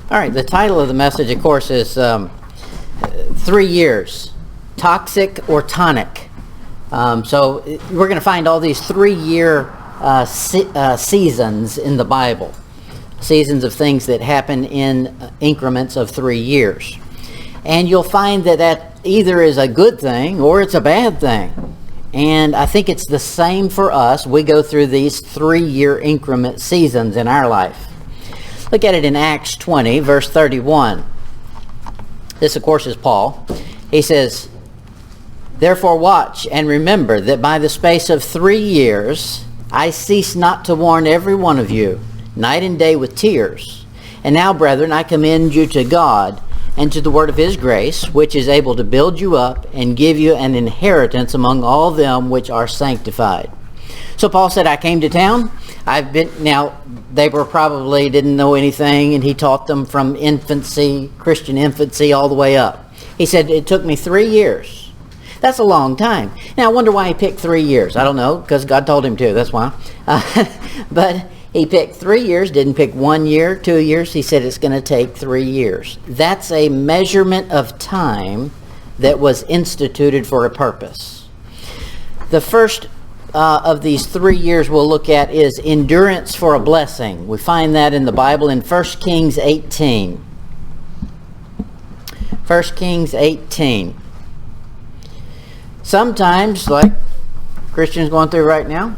All right, the title of the message, of course, is 3 years, toxic or tonic. So we're going to find all these 3-year seasons in the Bible, seasons of things that happen in increments of 3 years. And you'll find that either is a good thing or it's a bad thing. And I think it's the same for us. We go through these 3-year increment seasons in our life. Look at it in Acts 20, verse 31. This, of course, is Paul. He says, "Therefore watch and remember that by the space of 3 years I cease not to warn every one of you, night and day with tears. And now, brethren, I commend you to God and to the word of his grace, which is able to build you up and give you an inheritance among all them which are sanctified." So Paul said, I came to town. Now they were probably didn't know anything, and he taught them from infancy, Christian infancy, all the way up. He said, it took me 3 years. That's a long time. Now I wonder why he picked 3 years. I don't know, because God told him to, that's why. But he picked 3 years, didn't pick 1 year, 2 years. He said it's going to take 3 years. That's a measurement of time that was instituted for a purpose. The first of these 3 years we'll look at is endurance for a blessing. We find that in the Bible in 1 Kings 18. 1 Kings 18. Sometimes, like Christians going through right now,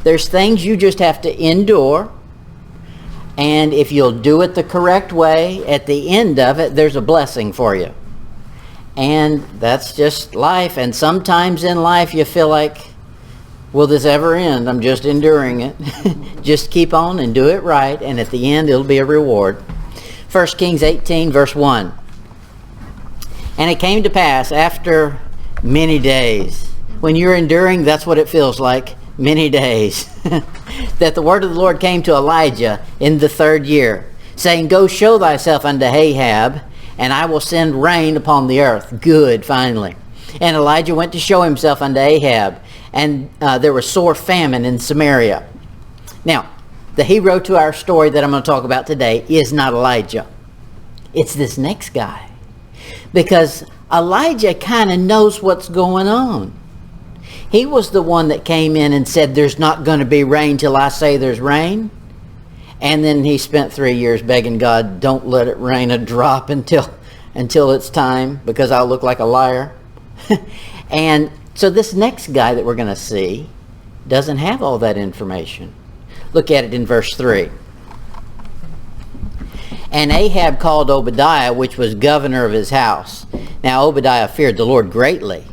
there's things you just have to endure. And if you'll do it the correct way, at the end of it, there's a blessing for you. And that's just life. And sometimes in life you feel like, will this ever end? I'm just enduring it. Just keep on and do it right, and at the end it'll be a reward. 1 Kings 18, verse 1. "And it came to pass after many days." When you're enduring, that's what it feels like, many days. "That the word of the Lord came to Elijah in the 3rd year, saying, Go show thyself unto Ahab, and I will send rain upon the earth." Good, finally. "And Elijah went to show himself unto Ahab, and there was sore famine in Samaria." Now, the hero to our story that I'm going to talk about today is not Elijah. It's this next guy. Because Elijah kind of knows what's going on. He was the one that came in and said, there's not going to be rain till I say there's rain. And then he spent 3 years begging God, don't let it rain a drop until it's time, because I'll look like a liar. And so this next guy that we're going to see doesn't have all that information. Look at it in verse 3. "And Ahab called Obadiah, which was governor of his house. Now Obadiah feared the Lord greatly.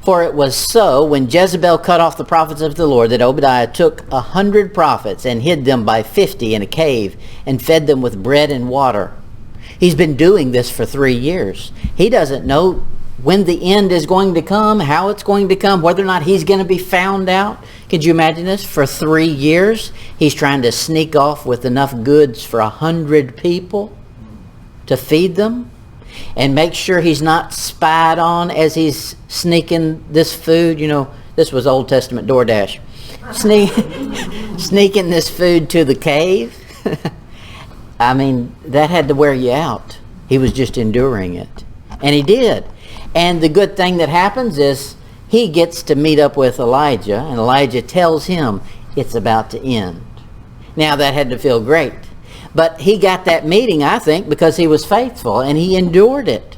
For it was so, when Jezebel cut off the prophets of the Lord, that Obadiah took 100 prophets and hid them by 50 in a cave and fed them with bread and water." He's been doing this for 3 years. He doesn't know when the end is going to come, how it's going to come, whether or not he's going to be found out. Could you imagine this? For 3 years, he's trying to sneak off with enough goods for 100 people to feed them, and make sure he's not spied on as he's sneaking this food. You know, this was Old Testament DoorDash. Sneaking this food to the cave. I mean, that had to wear you out. He was just enduring it. And he did. And the good thing that happens is he gets to meet up with Elijah, and Elijah tells him it's about to end. Now that had to feel great. But he got that meeting, I think, because he was faithful and he endured it.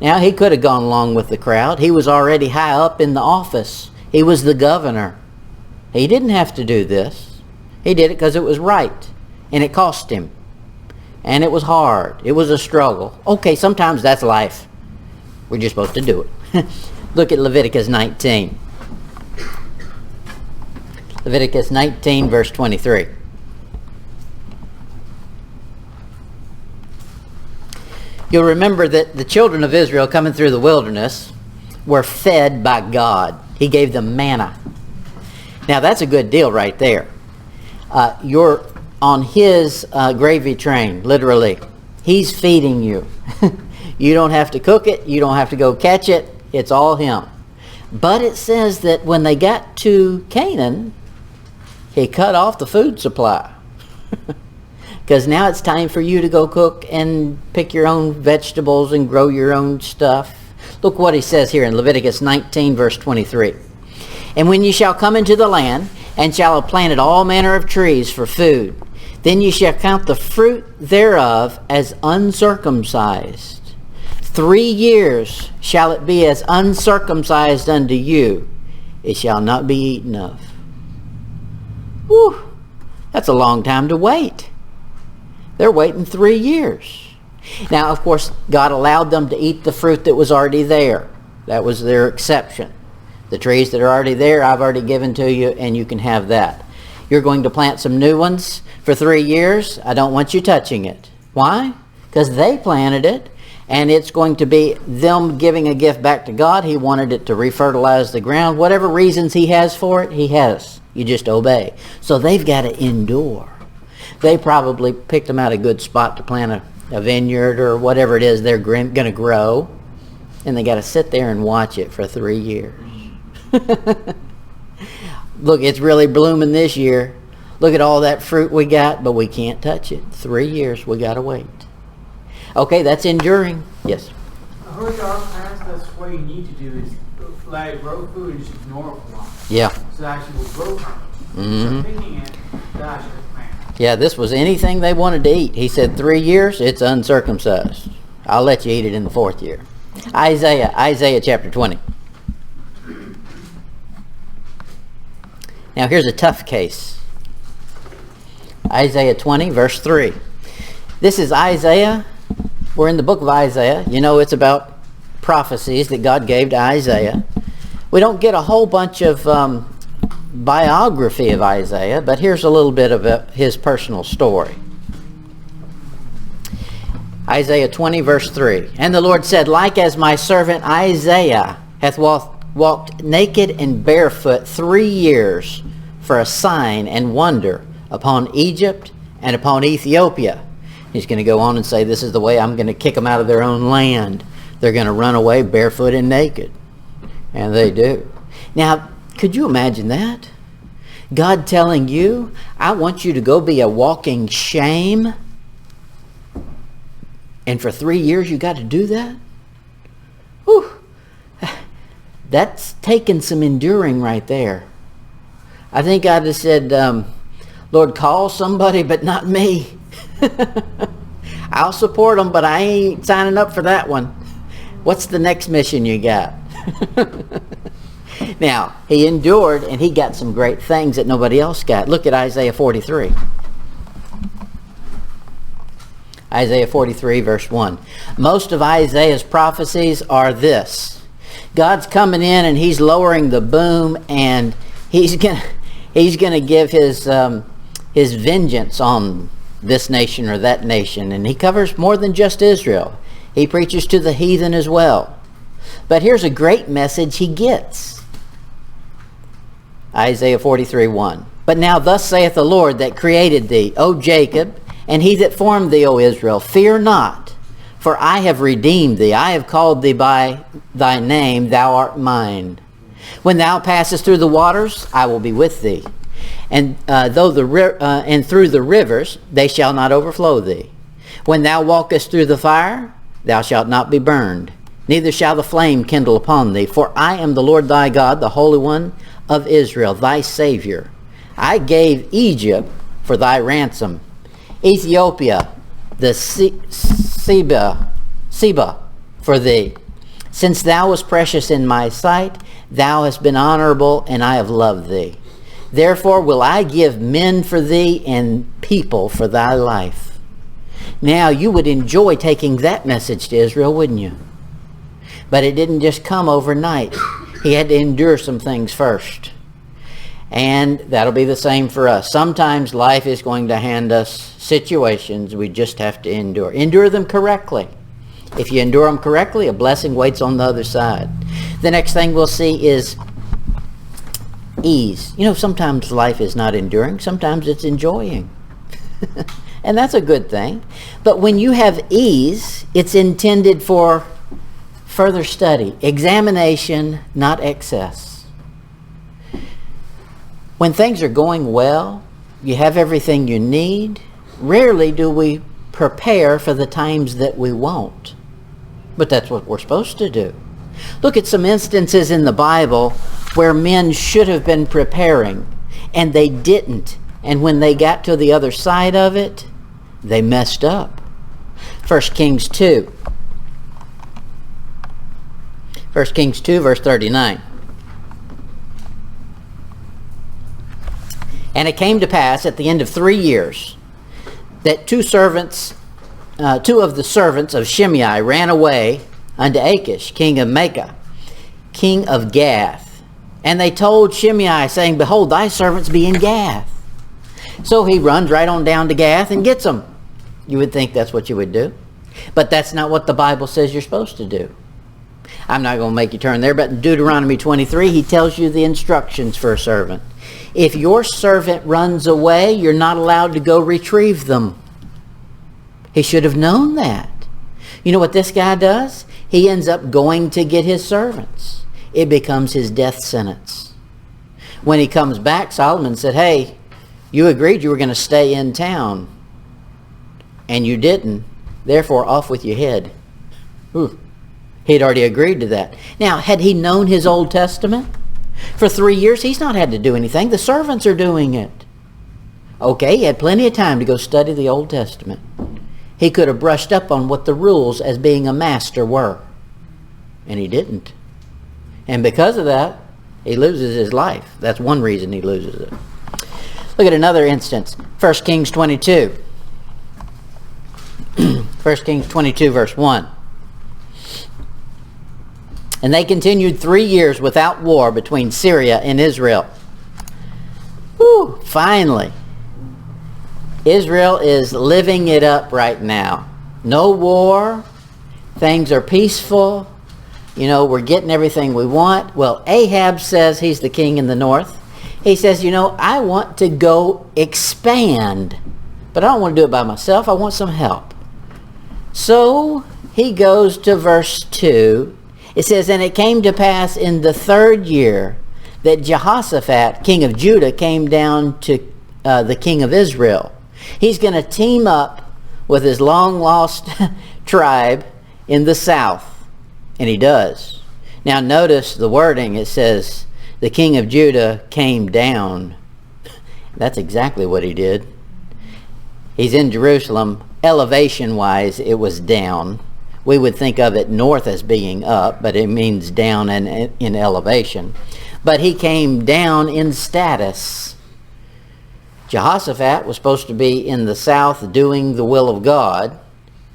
Now he could have gone along with the crowd. He was already high up in the office. He was the governor. He didn't have to do this. He did it because it was right. And it cost him. And it was hard. It was a struggle. Okay, sometimes that's life. We're just supposed to do it. Look at Leviticus 19. Leviticus 19, verse 23. You'll remember that the children of Israel coming through the wilderness were fed by God. He gave them manna. Now that's a good deal right there. You're on his gravy train, literally. He's feeding you. You don't have to cook it. You don't have to go catch it. It's all him. But it says that when they got to Canaan, he cut off the food supply. Because now it's time for you to go cook and pick your own vegetables and grow your own stuff. Look what he says here in Leviticus 19, verse 23. And when ye shall come into the land, and shall have planted all manner of trees for food, then ye shall count the fruit thereof as uncircumcised. 3 years shall it be as uncircumcised unto you. It shall not be eaten of. Whew, that's a long time to wait. They're waiting 3 years. Now, of course, God allowed them to eat the fruit that was already there. That was their exception. The trees that are already there, I've already given to you, and you can have that. You're going to plant some new ones for 3 years. I don't want you touching it. Why? Because they planted it, and it's going to be them giving a gift back to God. He wanted it to refertilize the ground. Whatever reasons he has for it, he has. You just obey. So they've got to endure. They probably picked them out a good spot to plant a vineyard or whatever it is they're going to grow, and they got to sit there and watch it for 3 years. Look, it's really blooming this year. Look at all that fruit we got, but we can't touch it. 3 years, we got to wait. Okay, that's enduring. Yes? I heard our parents, that's what you need to do is like grow food and just ignore it for a while. Yeah. So that actually will grow from it. Mm-hmm. So picking it, that actually plant. Yeah, this was anything they wanted to eat. He said 3 years, it's uncircumcised. I'll let you eat it in the 4th year. Isaiah chapter 20. Now here's a tough case. Isaiah 20, verse 3. This is Isaiah. We're in the book of Isaiah. You know, it's about prophecies that God gave to Isaiah. We don't get a whole bunch of biography of Isaiah, but here's a little bit of his personal story. Isaiah 20, verse 3. And the Lord said, like as my servant Isaiah hath walked naked and barefoot 3 years for a sign and wonder upon Egypt and upon Ethiopia. He's going to go on and say, this is the way I'm going to kick them out of their own land. They're going to run away barefoot and naked. And they do. Now, could you imagine that? God telling you, I want you to go be a walking shame. And for 3 years you got to do that? Whew. That's taking some enduring right there. I think I'd have said, Lord, call somebody, but not me. I'll support them, but I ain't signing up for that one. What's the next mission you got? Now, he endured, and he got some great things that nobody else got. Look at Isaiah 43. Isaiah 43, verse 1. Most of Isaiah's prophecies are this. God's coming in, and he's lowering the boom, and he's gonna give his vengeance on this nation or that nation. And he covers more than just Israel. He preaches to the heathen as well. But here's a great message he gets. Isaiah 43, 1. But now thus saith the Lord that created thee, O Jacob, and he that formed thee, O Israel, fear not, for I have redeemed thee. I have called thee by thy name, thou art mine. When thou passest through the waters, I will be with thee. And and through the rivers, they shall not overflow thee. When thou walkest through the fire, thou shalt not be burned, neither shall the flame kindle upon thee. For I am the Lord thy God, the Holy One of Israel, thy Savior. I gave Egypt for thy ransom, Ethiopia, the Seba for thee. Since thou wast precious in my sight, thou hast been honorable, and I have loved thee. Therefore will I give men for thee and people for thy life. Now you would enjoy taking that message to Israel, wouldn't you? But it didn't just come overnight. He had to endure some things first. And that'll be the same for us. Sometimes life is going to hand us situations we just have to endure. Endure them correctly. If you endure them correctly, a blessing waits on the other side. The next thing we'll see is ease. You know, sometimes life is not enduring. Sometimes it's enjoying. And that's a good thing. But when you have ease, it's intended for further study, examination, not excess. When things are going well, you have everything you need, Rarely do we prepare for the times that we won't. But that's what we're supposed to do. Look at some instances in the Bible where men should have been preparing, and they didn't. And when they got to the other side of it, they messed up. 1 Kings 2. 1 Kings 2, verse 39. And it came to pass at the end of 3 years that two of the servants of Shimei ran away unto Achish, king of Maacah, king of Gath. And they told Shimei, saying, Behold, thy servants be in Gath. So he runs right on down to Gath and gets them. You would think that's what you would do. But that's not what the Bible says you're supposed to do. I'm not going to make you turn there, but in Deuteronomy 23, he tells you the instructions for a servant. If your servant runs away, you're not allowed to go retrieve them. He should have known that. You know what this guy does? He ends up going to get his servants. It becomes his death sentence. When he comes back, Solomon said, hey, you agreed you were going to stay in town, and you didn't. Therefore, off with your head. Ooh. He'd already agreed to that. Now, had he known his Old Testament? For 3 years, he's not had to do anything. The servants are doing it. Okay, he had plenty of time to go study the Old Testament. He could have brushed up on what the rules as being a master were. And he didn't. And because of that, he loses his life. That's one reason he loses it. Look at another instance. 1 Kings 22. 1 Kings 22, verse 1. And they continued 3 years without war between Syria and Israel. Whew, finally. Israel is living it up right now. No war. Things are peaceful. You know, we're getting everything we want. Well, Ahab says he's the king in the north. He says, you know, I want to go expand. But I don't want to do it by myself. I want some help. So he goes to verse 2. It says, and it came to pass in the 3rd year that Jehoshaphat, king of Judah, came down to the king of Israel. He's going to team up with his long-lost tribe in the south. And he does. Now notice the wording. It says, the king of Judah came down. That's exactly what he did. He's in Jerusalem. Elevation-wise, it was down. We would think of it north as being up, but it means down in elevation. But he came down in status. Jehoshaphat was supposed to be in the south doing the will of God,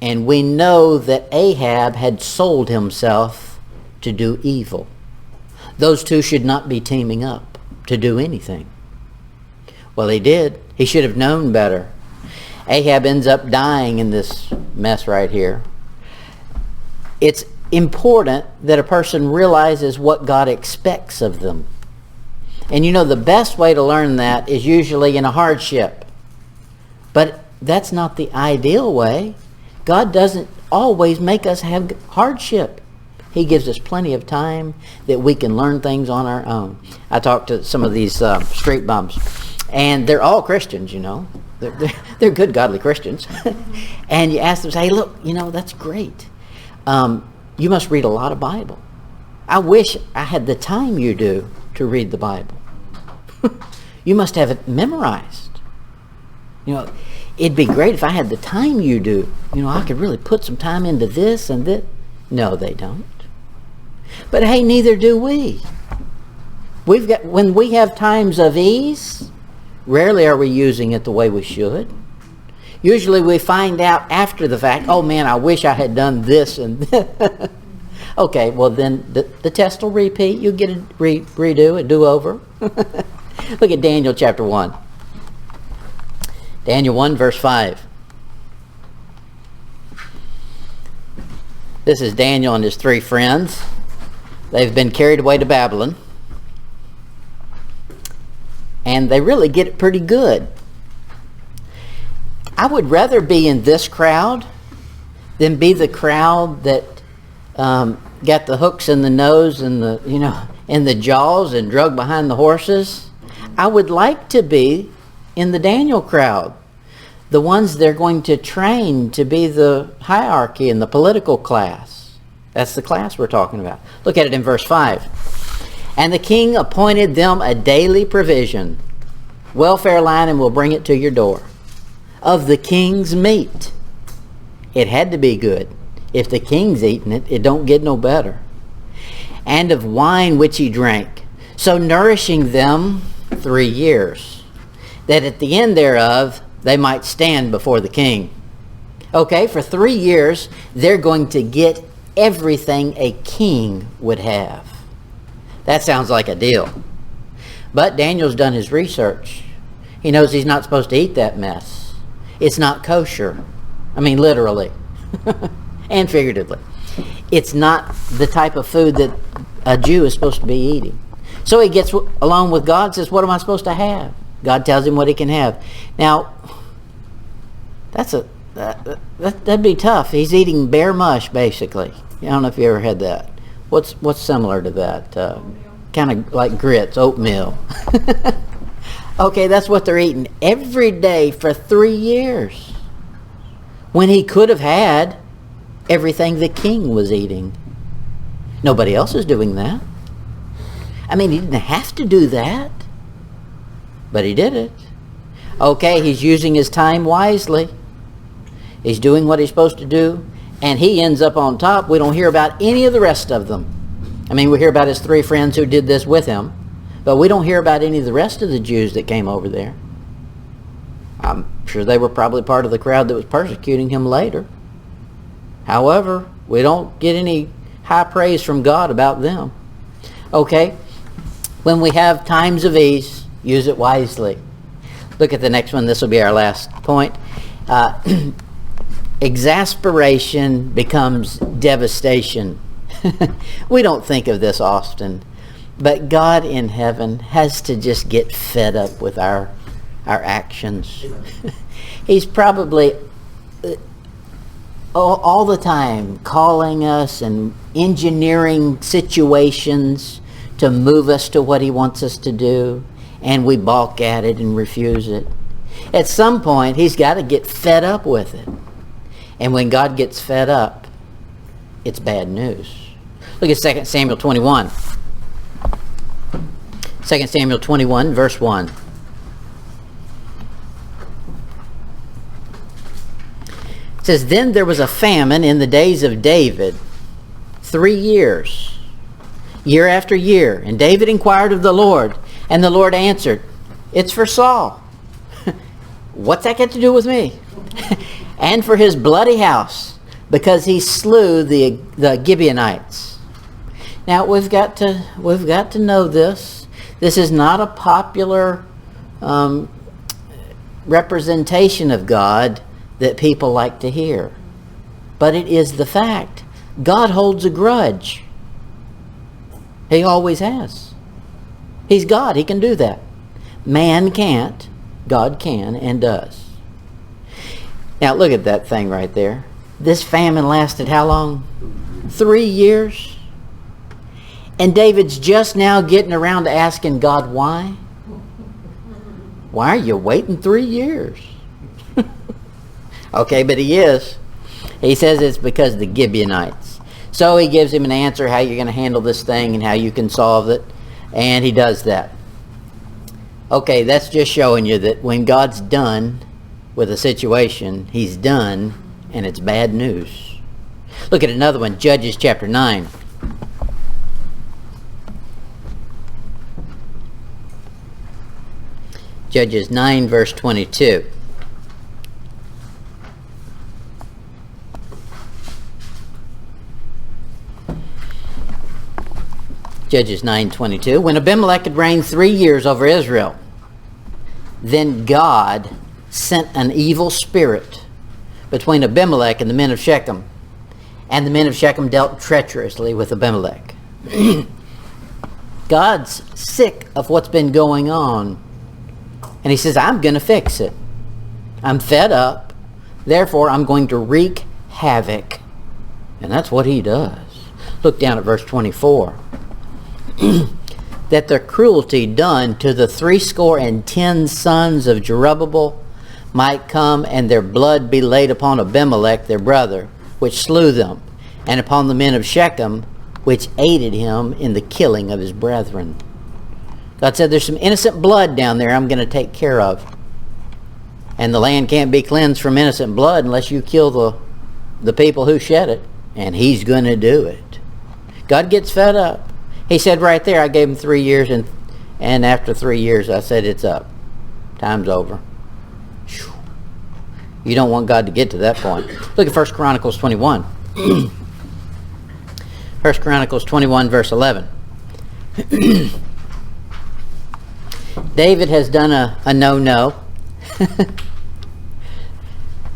and we know that Ahab had sold himself to do evil. Those two should not be teaming up to do anything. Well, he did. He should have known better. Ahab ends up dying in this mess right here. It's important that a person realizes what God expects of them. And you know, the best way to learn that is usually in a hardship. But that's not the ideal way. God doesn't always make us have hardship. He gives us plenty of time that we can learn things on our own. I talked to some of these street bums, and they're all Christians, you know. They're good, godly Christians. And you ask them, say, hey, look, you know, that's great. You must read a lot of Bible. I wish I had the time you do to read the Bible. You must have it memorized. You know, it'd be great if I had the time you do. You know, I could really put some time into this and that. No, they don't. But hey, neither do we. When we have times of ease, rarely are we using it the way we should. Usually we find out after the fact, oh man, I wish I had done this and that. Okay, well then the test will repeat. You get a redo, a do-over. Look at Daniel chapter 1. Daniel 1 verse 5. This is Daniel and his 3 friends. They've been carried away to Babylon. And they really get it pretty good. I would rather be in this crowd than be the crowd that got the hooks in the nose and in the jaws and drug behind the horses. I would like to be in the Daniel crowd. the ones they're going to train to be the hierarchy in the political class. That's the class we're talking about. Look at it in verse 5. And the king appointed them a daily provision, welfare line, and will bring it to your door, of the king's meat. It had to be good. If the king's eating it, it don't get no better. And of wine which he drank, so nourishing them 3 years, that at the end thereof they might stand before the king. Okay, for 3 years, they're going to get everything a king would have. That sounds like a deal. But Daniel's done his research. He knows he's not supposed to eat that mess. It's not kosher. I mean, literally and figuratively. It's not the type of food that a Jew is supposed to be eating. So he gets along with God and says, what am I supposed to have? God tells him what he can have. Now, that'd be tough. He's eating bear mush, basically. I don't know if you ever had that. What's similar to that? Kind of like grits, oatmeal. Okay, that's what they're eating every day for 3 years, when he could have had everything the king was eating. Nobody else is doing that. I mean, he didn't have to do that, but he did it. Okay, he's using his time wisely. He's doing what he's supposed to do, and he ends up on top. We don't hear about any of the rest of them. I mean, we hear about his 3 friends who did this with him, but we don't hear about any of the rest of the Jews that came over there. I'm sure they were probably part of the crowd that was persecuting him later. However, we don't get any high praise from God about them. Okay, when we have times of ease, use it wisely. Look at the next one. This will be our last point. Exasperation becomes devastation. We don't think of this often, but God in heaven has to just get fed up with our actions. He's probably all the time calling us and engineering situations to move us to what he wants us to do, and we balk at it and refuse it. At some point, he's got to get fed up with it. And when God gets fed up, it's bad news. Look at 2 Samuel 21. 2 Samuel 21, verse 1. It says, Then there was a famine in the days of David, 3 years, year after year. And David inquired of the Lord, and the Lord answered, It's for Saul. What's that got to do with me? And for his bloody house, because he slew the Gibeonites. Now we've got to know this. This is not a popular representation of God that people like to hear, but it is the fact. God holds a grudge. He always has. He's God. He can do that. Man can't. God can and does. Now look at that thing right there. This famine lasted how long? 3 years. And David's just now getting around to asking God why. Why are you waiting 3 years? Okay, but he is. He says it's because of the Gibeonites. So he gives him an answer how you're going to handle this thing and how you can solve it. And he does that. Okay, that's just showing you that when God's done with a situation, he's done, and it's bad news. Look at another one, Judges chapter 9. Judges 9, verse 22. Judges 9:22. When Abimelech had reigned 3 years over Israel, then God sent an evil spirit between Abimelech and the men of Shechem, and the men of Shechem dealt treacherously with Abimelech. God's sick of what's been going on, and he says, I'm going to fix it. I'm fed up, therefore I'm going to wreak havoc. And that's what he does. Look down at verse 24. That the cruelty done to the 70 sons of Jerubbaal might come and their blood be laid upon Abimelech their brother, which slew them, and upon the men of Shechem, which aided him in the killing of his brethren. God said, there's some innocent blood down there I'm going to take care of. And the land can't be cleansed from innocent blood unless you kill the people who shed it. And he's going to do it. God gets fed up. He said right there, I gave him 3 years, and after 3 years I said, it's up. Time's over. You don't want God to get to that point. Look at 1 Chronicles 21. 1 Chronicles 21, verse 11. David has done a no-no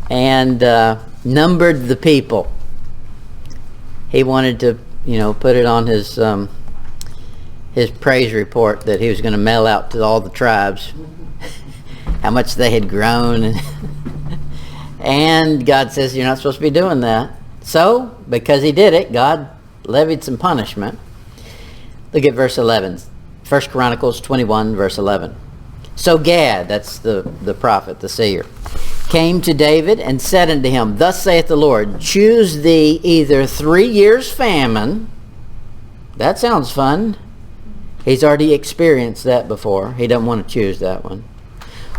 and numbered the people. He wanted to, put it on his praise report that he was going to mail out to all the tribes how much they had grown. And God says, you're not supposed to be doing that. So, because he did it, God levied some punishment. Look at verse 11. 1 Chronicles 21, verse 11. So Gad, that's the prophet, the seer, came to David and said unto him, Thus saith the Lord, choose thee either 3 years famine. That sounds fun. He's already experienced that before. He doesn't want to choose that one.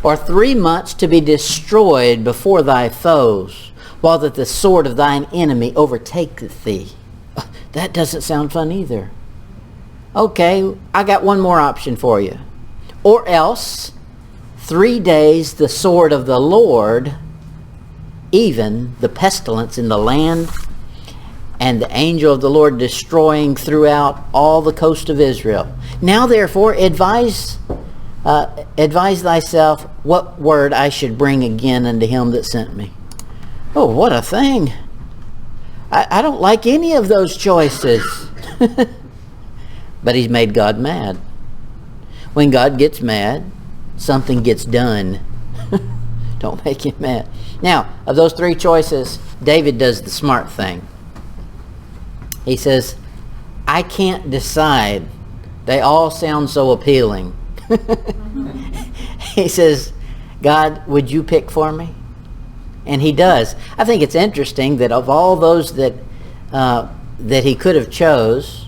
Or 3 months to be destroyed before thy foes, while that the sword of thine enemy overtaketh thee. That doesn't sound fun either. Okay, I got one more option for you. Or else, 3 days the sword of the Lord, even the pestilence in the land, and the angel of the Lord destroying throughout all the coast of Israel. Now therefore advise thyself what word I should bring again unto him that sent me. Oh, what a thing. I don't like any of those choices. But he's made God mad. When God gets mad, something gets done. Don't make him mad. Now, of those 3 choices, David does the smart thing. He says, I can't decide. They all sound so appealing. He says, God, would you pick for me? And he does. I think it's interesting that of all those that he could have chose,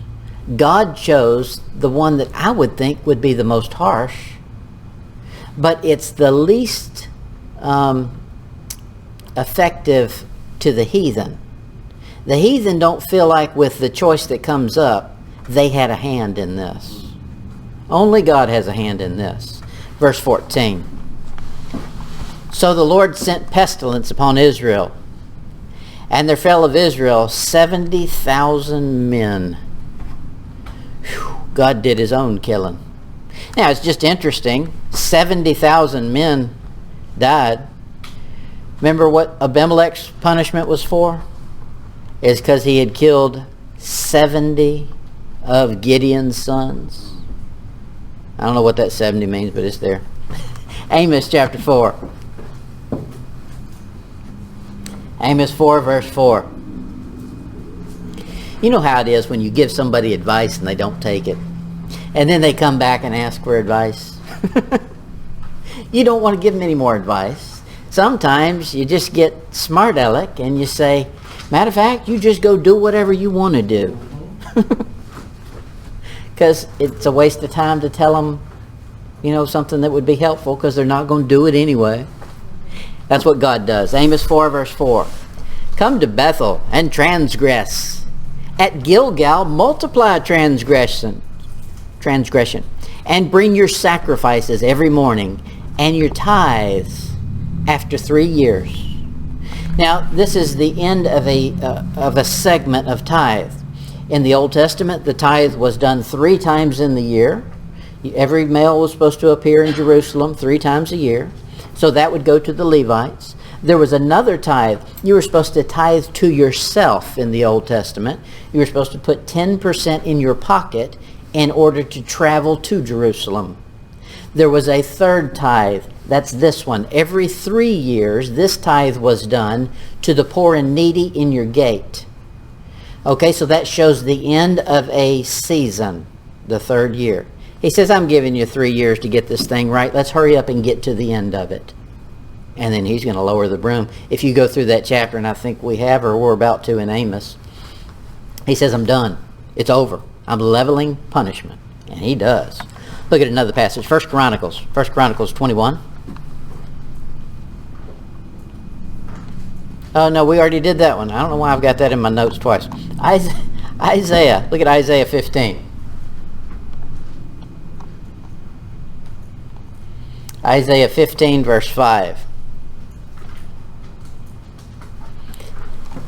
God chose the one that I would think would be the most harsh, but it's the least effective to the heathen. The heathen don't feel like with the choice that comes up, they had a hand in this. Only God has a hand in this. Verse 14. So the Lord sent pestilence upon Israel, and there fell of Israel 70,000 men. Whew, God did his own killing. Now it's just interesting. 70,000 men died. Remember what Abimelech's punishment was for? It's because he had killed 70 of Gideon's sons. I don't know what that 70 means, but it's there. Amos chapter 4. Amos 4, verse 4. You know how it is when you give somebody advice and they don't take it. And then they come back and ask for advice. You don't want to give them any more advice. Sometimes you just get smart aleck and you say, matter of fact, you just go do whatever you want to do. Because it's a waste of time to tell them, something that would be helpful, because they're not going to do it anyway. That's what God does. Amos 4, verse 4. Come to Bethel and transgress. At Gilgal multiply transgression. And bring your sacrifices every morning, and your tithes after 3 years. Now, this is the end of a segment of tithe. In the Old Testament, the tithe was done 3 times in the year. Every male was supposed to appear in Jerusalem 3 times a year. So that would go to the Levites. There was another tithe. You were supposed to tithe to yourself in the Old Testament. You were supposed to put 10% in your pocket in order to travel to Jerusalem. There was a third tithe. That's this one. Every 3 years, this tithe was done to the poor and needy in your gate. Okay, so that shows the end of a season, the 3rd year. He says, I'm giving you 3 years to get this thing right. Let's hurry up and get to the end of it. and then he's going to lower the broom. If you go through that chapter, and I think we have, or we're about to in Amos, he says, I'm done. It's over. I'm leveling punishment. And he does. Look at another passage. 1 Chronicles 21. Oh, no, we already did that one. I don't know why I've got that in my notes twice. Isaiah. Look at Isaiah 15. Isaiah 15, verse 5.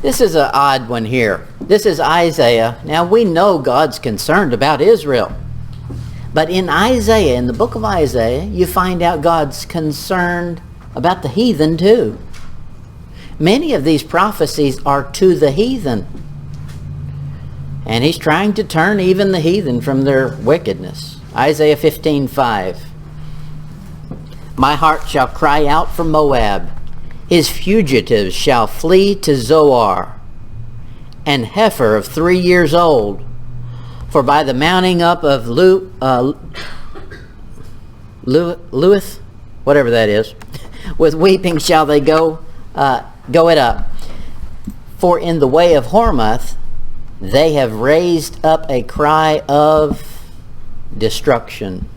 This is an odd one here. This is Isaiah. Now, we know God's concerned about Israel. But in Isaiah, in the book of Isaiah, you find out God's concerned about the heathen too. Many of these prophecies are to the heathen. And he's trying to turn even the heathen from their wickedness. Isaiah 15:5. My heart shall cry out for Moab. His fugitives shall flee to Zoar. An heifer of 3 years old. For by the mounting up of Luith, whatever that is, with weeping shall they go it up. For in the way of Hormah they have raised up a cry of destruction.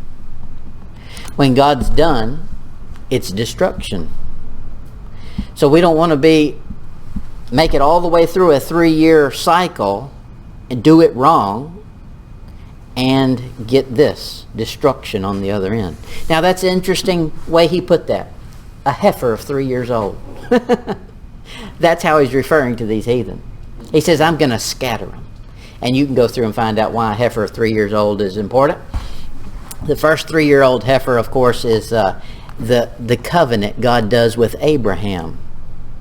When God's done, it's destruction. So we don't want to make it all the way through a 3-year cycle and do it wrong and get this destruction on the other end. Now that's an interesting way he put that. A heifer of 3 years old. That's how he's referring to these heathen. He says, I'm going to scatter them. And you can go through and find out why a heifer of 3 years old is important. The first 3-year-old heifer, of course, is the covenant God does with Abraham.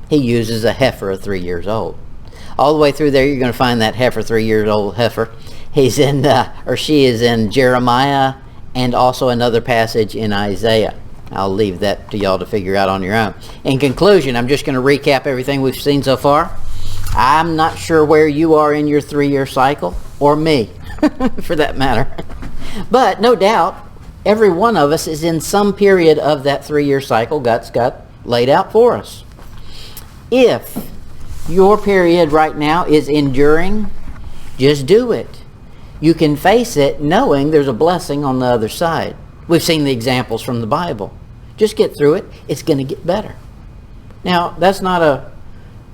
He uses a heifer of 3 years old. All the way through there, you're going to find that heifer, 3 years old heifer. He's in, or she is in Jeremiah and also another passage in Isaiah. I'll leave that to y'all to figure out on your own. In conclusion, I'm just going to recap everything we've seen so far. I'm not sure where you are in your 3-year cycle, or me, for that matter. But no doubt, every one of us is in some period of that 3-year cycle God's got laid out for us. If your period right now is enduring, just do it. You can face it knowing there's a blessing on the other side. We've seen the examples from the Bible. Just get through it. It's going to get better. Now, that's not a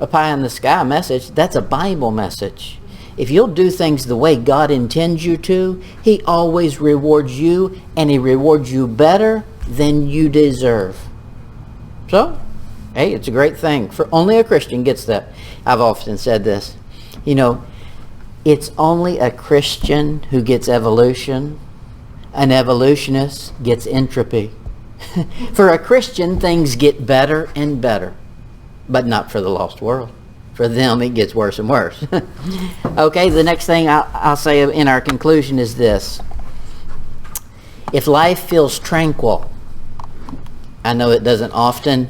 pie-in-the-sky message. That's a Bible message. If you'll do things the way God intends you to, He always rewards you, and He rewards you better than you deserve. So, hey, it's a great thing. For only a Christian gets that. I've often said this. You know, it's only a Christian who gets evolution. An evolutionist gets entropy. For a Christian, things get better and better, but not for the lost world. For them, it gets worse and worse. Okay, the next thing I'll say in our conclusion is this. If life feels tranquil, I know it doesn't often,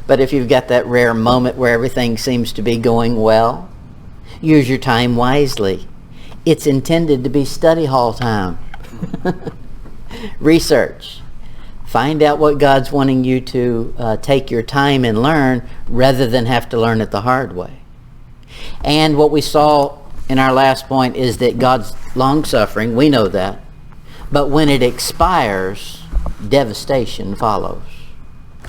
but if you've got that rare moment where everything seems to be going well, use your time wisely. It's intended to be study hall time. Research. Find out what God's wanting you to take your time and learn rather than have to learn it the hard way. And what we saw in our last point is that God's long-suffering, we know that, but when it expires, devastation follows.